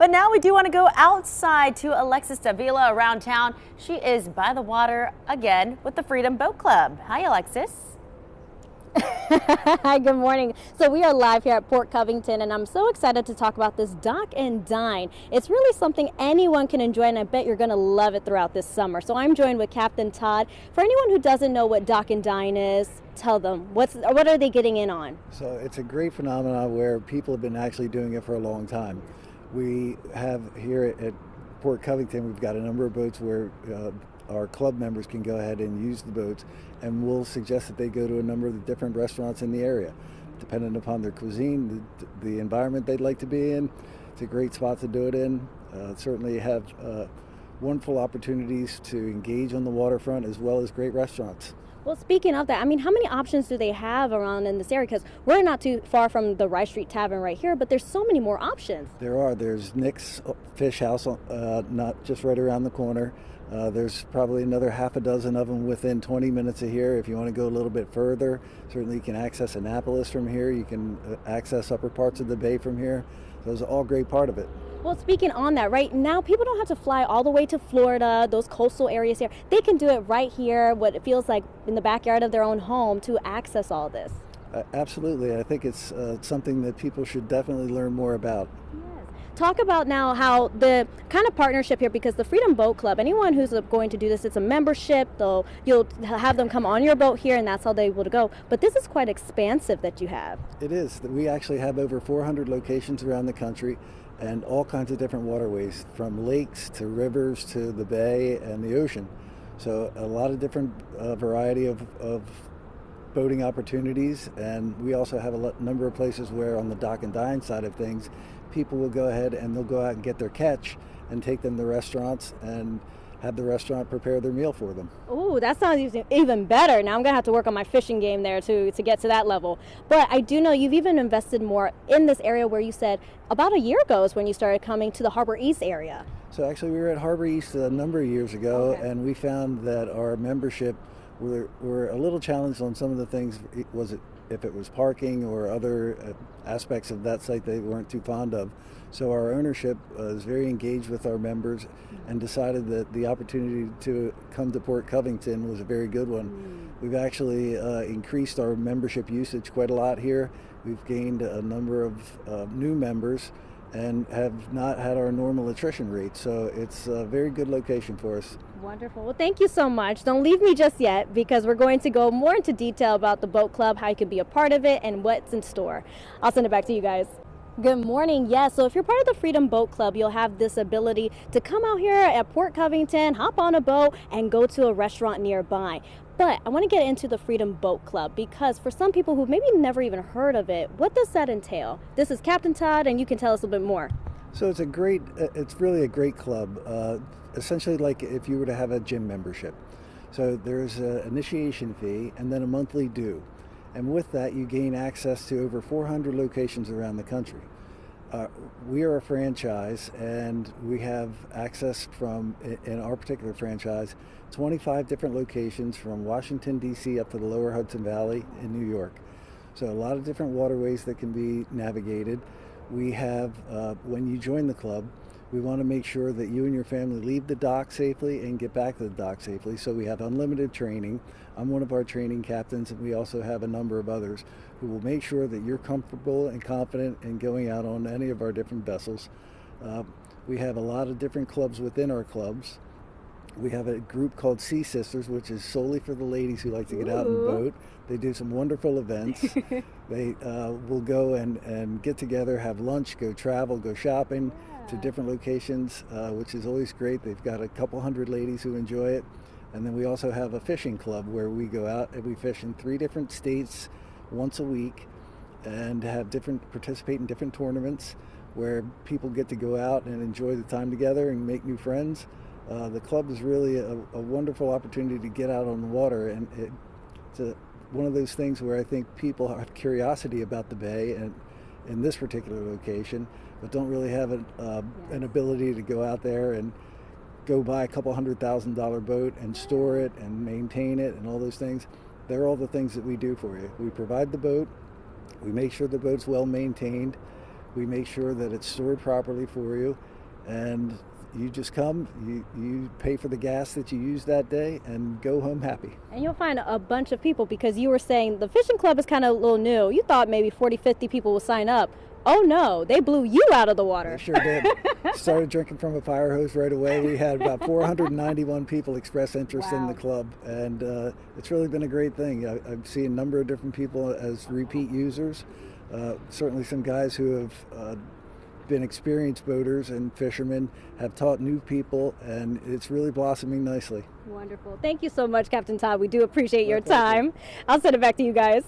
But now we do want to go outside to Alexis Davila around town. She is by the water again with the Freedom Boat Club. Hi, Alexis. Hi, good morning. So we are live here at Port Covington, and I'm so excited to talk about this Dock and Dine. It's really something anyone can enjoy, and I bet you're going to love it throughout this summer. So I'm joined with Captain Todd. For anyone who doesn't know what Dock and Dine is, tell them, what are they getting in on? So it's a great phenomenon where people have been actually doing it for a long time. We have here at Port Covington, we've got a number of boats where our club members can go ahead and use the boats, and we'll suggest that they go to a number of the different restaurants in the area. Depending upon their cuisine, the environment they'd like to be in, it's a great spot to do it in. Certainly have wonderful opportunities to engage on the waterfront as well as great restaurants. Well, speaking of that, I mean, how many options do they have around in this area? Because we're not too far from the Rice Street Tavern right here, but there's so many more options. There are. There's Nick's Fish House, not just right around the corner. There's probably another half a dozen of them within 20 minutes of here. If you want to go a little bit further, certainly you can access Annapolis from here. You can access upper parts of the bay from here. Those are all a great part of it. Well, speaking on that, right now people don't have to fly all the way to Florida, those coastal areas here. They can do it right here, what it feels like in the backyard of their own home, to access all this. Absolutely. I think it's something that people should definitely learn more about. Talk about now how the kind of partnership here, because the Freedom Boat Club, anyone who's going to do this, it's a membership. You'll have them come on your boat here, and that's how they will go. But this is quite expansive that you have. It is. We actually have over 400 locations around the country and all kinds of different waterways, from lakes to rivers to the bay and the ocean. So a lot of different variety of boating opportunities, and we also have a number of places where on the Dock and Dine side of things, people will go ahead and they'll go out and get their catch and take them to restaurants and have the restaurant prepare their meal for them. Oh, that sounds even better. Now I'm going to have to work on my fishing game there to get to that level. But I do know you've even invested more in this area, where you said about a year ago is when you started coming to the Harbor East area. So actually we were at Harbor East a number of years ago, okay. And we found that our membership were a little challenged on some of the things. If it was parking or other aspects of that site they weren't too fond of. So our ownership is very engaged with our members and decided that the opportunity to come to Port Covington was a very good one. We've actually increased our membership usage quite a lot here. We've gained a number of new members and have not had our normal attrition rate. So it's a very good location for us. Wonderful. Well, thank you so much. Don't leave me just yet, because we're going to go more into detail about the boat club, how you can be a part of it, and what's in store. I'll send it back to you guys. Good morning. Yes, so if you're part of the Freedom Boat Club, you'll have this ability to come out here at Port Covington, hop on a boat, and go to a restaurant nearby. But I want to get into the Freedom Boat Club, because for some people who maybe never even heard of it, what does that entail? This is Captain Todd, and you can tell us a bit more. So it's really a great club, essentially like if you were to have a gym membership. So there's an initiation fee and then a monthly due. And with that, you gain access to over 400 locations around the country. We are a franchise, and we have access from, in our particular franchise, 25 different locations from Washington, D.C. up to the lower Hudson Valley in New York. So a lot of different waterways that can be navigated. We have, when you join the club, we want to make sure that you and your family leave the dock safely and get back to the dock safely. So we have unlimited training. I'm one of our training captains, and we also have a number of others who will make sure that you're comfortable and confident in going out on any of our different vessels. We have a lot of different clubs within our clubs. We have a group called Sea Sisters, which is solely for the ladies who like to get out and boat. They do some wonderful events. They will go and get together, have lunch, go travel, go shopping to different locations, which is always great. They've got a couple hundred ladies who enjoy it. And then we also have a fishing club where we go out and we fish in 3 different states once a week and participate in different tournaments where people get to go out and enjoy the time together and make new friends. The club is really a wonderful opportunity to get out on the water, and it's one of those things where I think people have curiosity about the bay and in this particular location, but don't really have an ability to go out there and go buy a couple $100,000 boat and store it and maintain it and all those things. They're all the things that we do for you. We provide the boat, we make sure the boat's well maintained, We make sure that it's stored properly for you, and you just come, you pay for the gas that you use that day, and go home happy. And you'll find a bunch of people, because you were saying the fishing club is kind of a little new. You thought maybe 40, 50 people will sign up. Oh no, they blew you out of the water. They sure did. Started drinking from a fire hose right away. We had about 491 people express interest in the club, and it's really been a great thing. I've seen a number of different people as repeat users. Certainly some guys who have been experienced boaters and fishermen have taught new people, and it's really blossoming nicely. Wonderful. Thank you so much, Captain Todd. We do appreciate your time. I'll send it back to you guys.